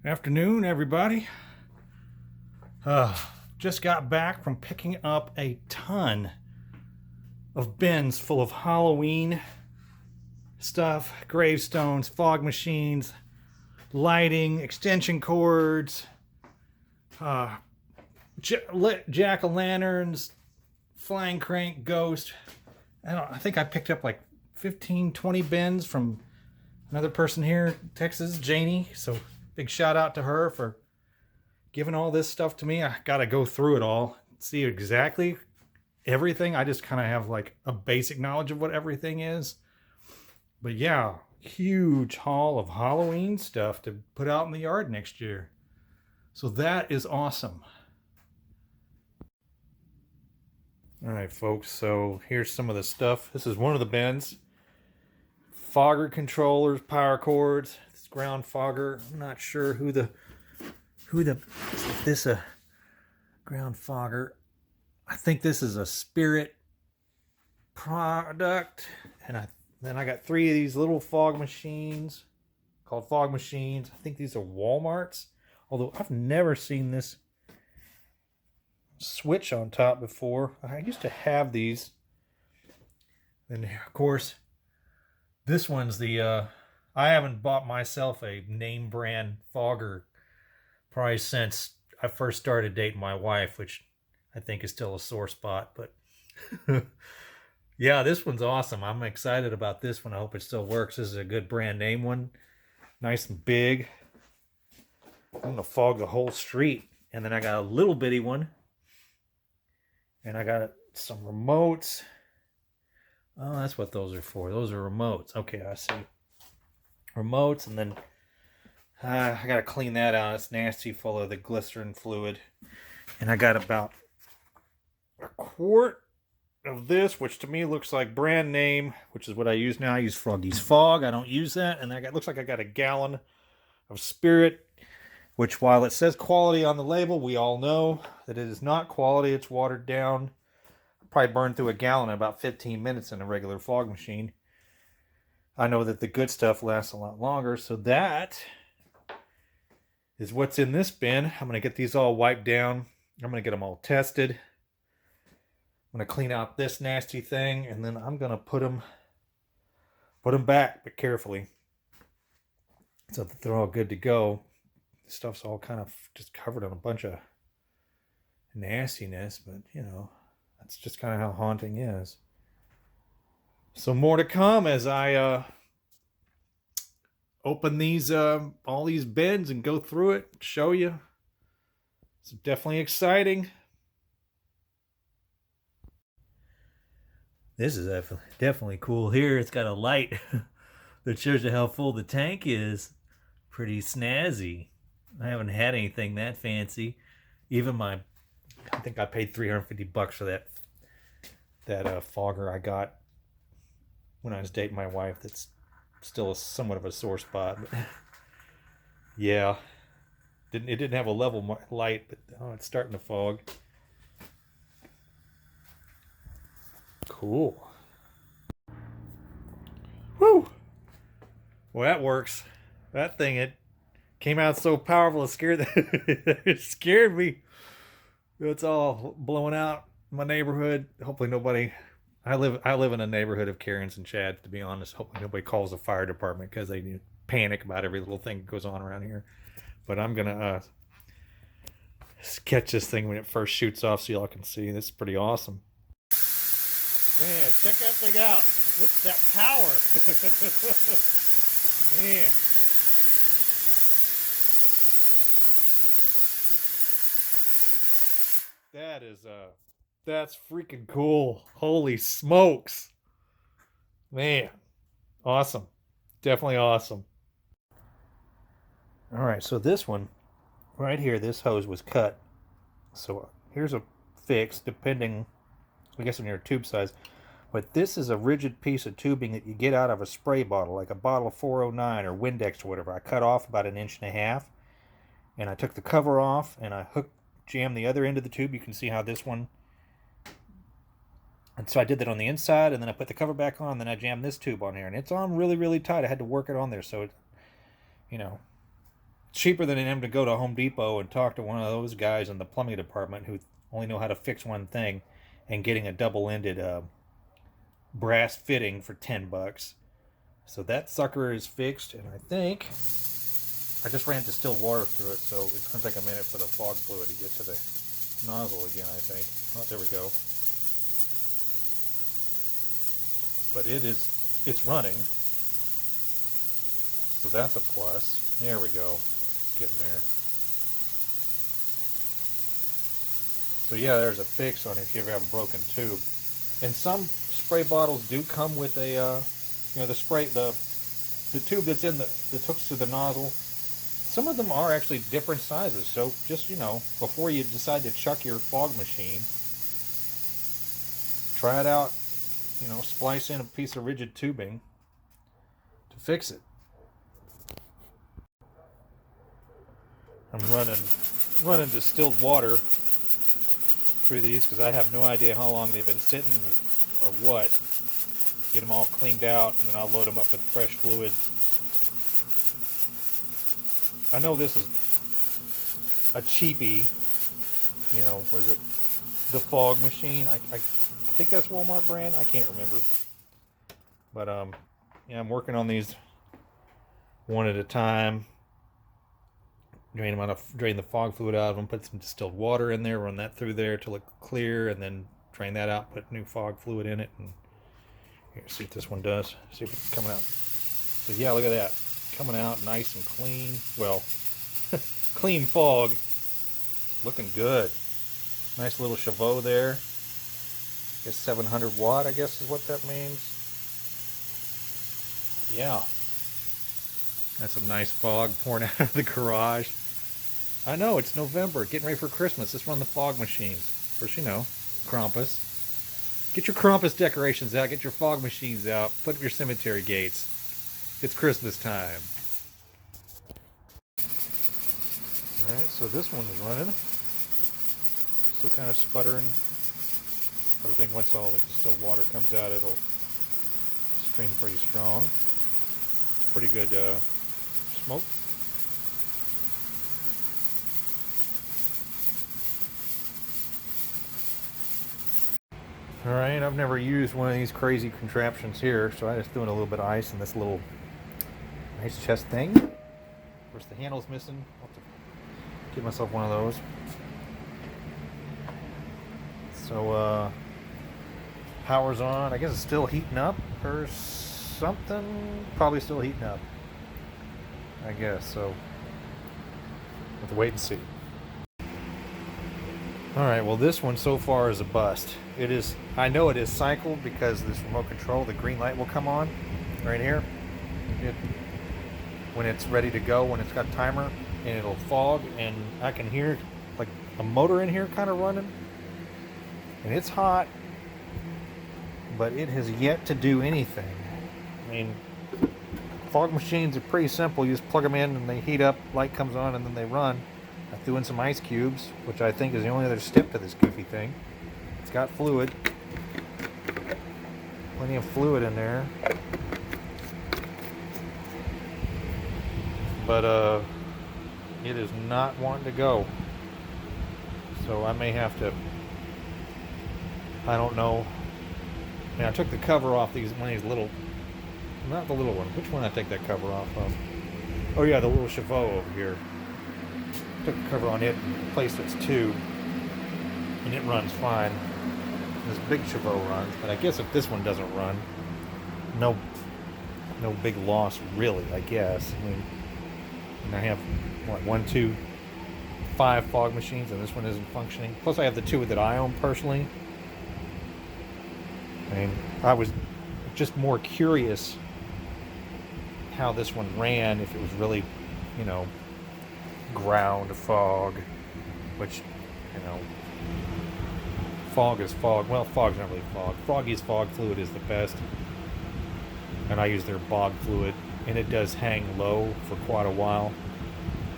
Afternoon, everybody. Just got back from picking up a ton of bins full of Halloween stuff, gravestones, fog machines, lighting, extension cords, jack-o'-lanterns, flying crank, ghost. I think I picked up like 15, 20 bins from another person here in Texas, Janie. So big shout out to her for giving all this stuff to me. I gotta go through it all, see exactly everything. I just kind of have like a basic knowledge of what everything is. But yeah, huge haul of Halloween stuff to put out in the yard next year. So that is awesome. All right, folks, so here's some of the stuff. This is one of the bins. Fogger controllers, power cords, this ground fogger. I'm not sure if this a ground fogger. I think this is a Spirit product. And then I got 3 of these little fog machines called fog machines. I think these are Walmart's, although I've never seen this switch on top before. I used to have these. And of course, this one's the I haven't bought myself a name brand fogger probably since I first started dating my wife, which I think is still a sore spot. But yeah, this one's awesome. I'm excited about this one. I hope it still works. This is a good brand name one. Nice and big. I'm going to fog the whole street. And then I got a little bitty one. And I got some remotes. Oh, that's what those are for. Those are remotes. Okay, I see. Remotes, and then I got to clean that out. It's nasty, full of the glycerin fluid. And I got about a quart of this, which to me looks like brand name, which is what I use now. I use Froggy's Fog. I don't use that. And looks like I got a gallon of Spirit, which while it says quality on the label, we all know that it is not quality. It's watered down. Probably burn through a gallon in about 15 minutes in a regular fog machine. I know that the good stuff lasts a lot longer. So that is what's in this bin. I'm going to get these all wiped down. I'm going to get them all tested. I'm going to clean out this nasty thing, and then I'm going to put them back, but carefully, so that they're all good to go. This stuff's all kind of just covered in a bunch of nastiness, but you know, that's just kind of how haunting is. So more to come as I open these all these bins and go through it, show you. It's definitely exciting. This is definitely cool here. It's got a light that shows you how full the tank is. Pretty snazzy. I haven't had anything that fancy. Even I think I paid $350 for that fogger I got when I was dating my wife. That's still somewhat of a sore spot. But yeah, it didn't have a level light, but it's starting to fog. Cool. Woo! Well, that works. That thing, it came out so powerful, it scared me. It's all blowing out in my neighborhood. Hopefully nobody. I live in a neighborhood of Karens and Chads, to be honest. Hopefully nobody calls the fire department because they panic about every little thing that goes on around here. But I'm gonna catch this thing when it first shoots off, so y'all can see. This is pretty awesome. Man, check that thing out. Look at that power. Man. That's freaking cool. Holy smokes. Man. Awesome. Definitely awesome. All right, so this one right here, this hose was cut. So here's a fix, depending, I guess, on your tube size. But this is a rigid piece of tubing that you get out of a spray bottle, like a bottle of 409 or Windex or whatever. I cut off about 1.5 inches, and I took the cover off, and I jammed the other end of the tube. You can see how this one, and so I did that on the inside, and then I put the cover back on, and then I jammed this tube on here, and it's on really, really tight. I had to work it on there, so it, you know, cheaper than him to go to Home Depot and talk to one of those guys in the plumbing department who only know how to fix one thing, and getting a double-ended brass fitting for $10. So that sucker is fixed, and I think I just ran distilled water through it, so it's going to take a minute for the fog fluid to get to the nozzle again, I think. Oh, there we go. But it's running. So that's a plus. There we go. It's getting there. So yeah, there's a fix on it if you ever have a broken tube. And some spray bottles do come with a, the tube that's that hooks to the nozzle. Some of them are actually different sizes. So just, before you decide to chuck your fog machine, try it out. Splice in a piece of rigid tubing to fix it. I'm running distilled water through these because I have no idea how long they've been sitting or what. Get them all cleaned out, and then I'll load them up with fresh fluid. I know this is a cheapie. Was it the fog machine? I think that's Walmart brand. I can't remember. But I'm working on these one at a time. Drain the fog fluid out of them. Put some distilled water in there. Run that through there till it's clear, and then drain that out. Put new fog fluid in it, and here, see what this one does. See if it's coming out. So yeah, look at that, coming out nice and clean. Well, clean fog. Looking good. Nice little chevaux there. I guess 700 watt, I guess is what that means. Yeah. Got some nice fog pouring out of the garage. I know, it's November, getting ready for Christmas. Let's run the fog machines. First, Krampus. Get your Krampus decorations out. Get your fog machines out. Put up your cemetery gates. It's Christmas time. Alright, so this one is running. Still kind of sputtering. I think once all the distilled water comes out, it'll stream pretty strong. Pretty good smoke. Alright, I've never used one of these crazy contraptions here, so I just threw in a little bit of ice in this little ice chest thing. Of course, the handle's missing. I'll have to get myself one of those. So, power's on. I guess it's still heating up or something. Probably still heating up, I guess. So, we'll have to wait and see. Alright, well this one so far is a bust. It is, I know it is cycled because this remote control, the green light will come on right here. When it's ready to go, when it's got timer, and it'll fog, and I can hear like a motor in here kind of running. And it's hot, but it has yet to do anything. I mean, fog machines are pretty simple. You just plug them in and they heat up, light comes on, and then they run. I threw in some ice cubes, which I think is the only other step to this goofy thing. It's got fluid. Plenty of fluid in there. But it is not wanting to go. So I may have to, I don't know. I mean, I took the cover off one of these little, not the little one. Which one did I take that cover off of? Oh yeah, the little chevaux over here. Took the cover on it and placed its tube, and it runs fine. This big chevaux runs, but I guess if this one doesn't run, no big loss really, I guess. I mean, and I have what, 1, 2, 5 fog machines, and this one isn't functioning. Plus, I have the 2 that I own personally. I mean, I was just more curious how this one ran, if it was really, ground fog, which, fog is fog. Well, fog's not really fog. Froggy's fog fluid is the best, and I use their bog fluid, and it does hang low for quite a while.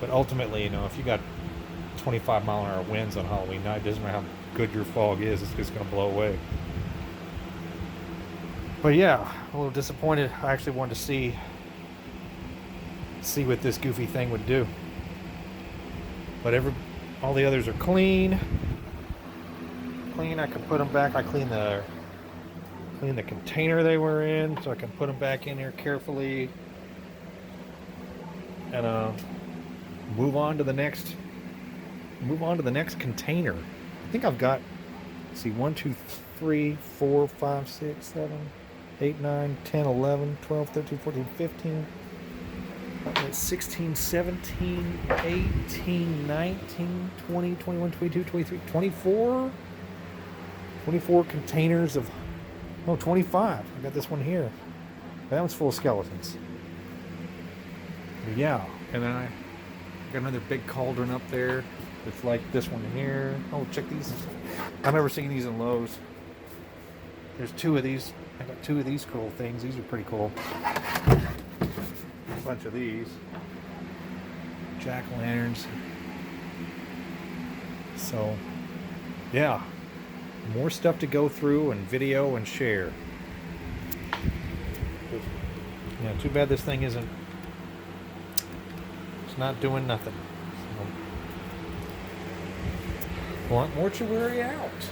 But ultimately, if you got 25-mile-an-hour winds on Halloween night, it doesn't matter how good your fog is, it's just going to blow away. But yeah, a little disappointed. I actually wanted to see what this goofy thing would do. But all the others are clean. I can put them back. I clean the container they were in, so I can put them back in here carefully, and move on to the next container. I think I've got, let's see, 1 2 3 4 5 6 7 8 9 10 11 12 13 14 15 16 17 18 19 20 21 22 23 24 containers of, no, 25. I got this one here. That one's full of skeletons. But yeah, and then I got another big cauldron up there. It's like this one here. Oh, check these. I remember seeing these in Lowe's. There's 2 of these. I got 2 of these cool things. These are pretty cool. A bunch of these jack-o'-lanterns. So, yeah, more stuff to go through and video and share. Yeah, too bad this thing isn't. It's not doing nothing. So, Blunt Mortuary out.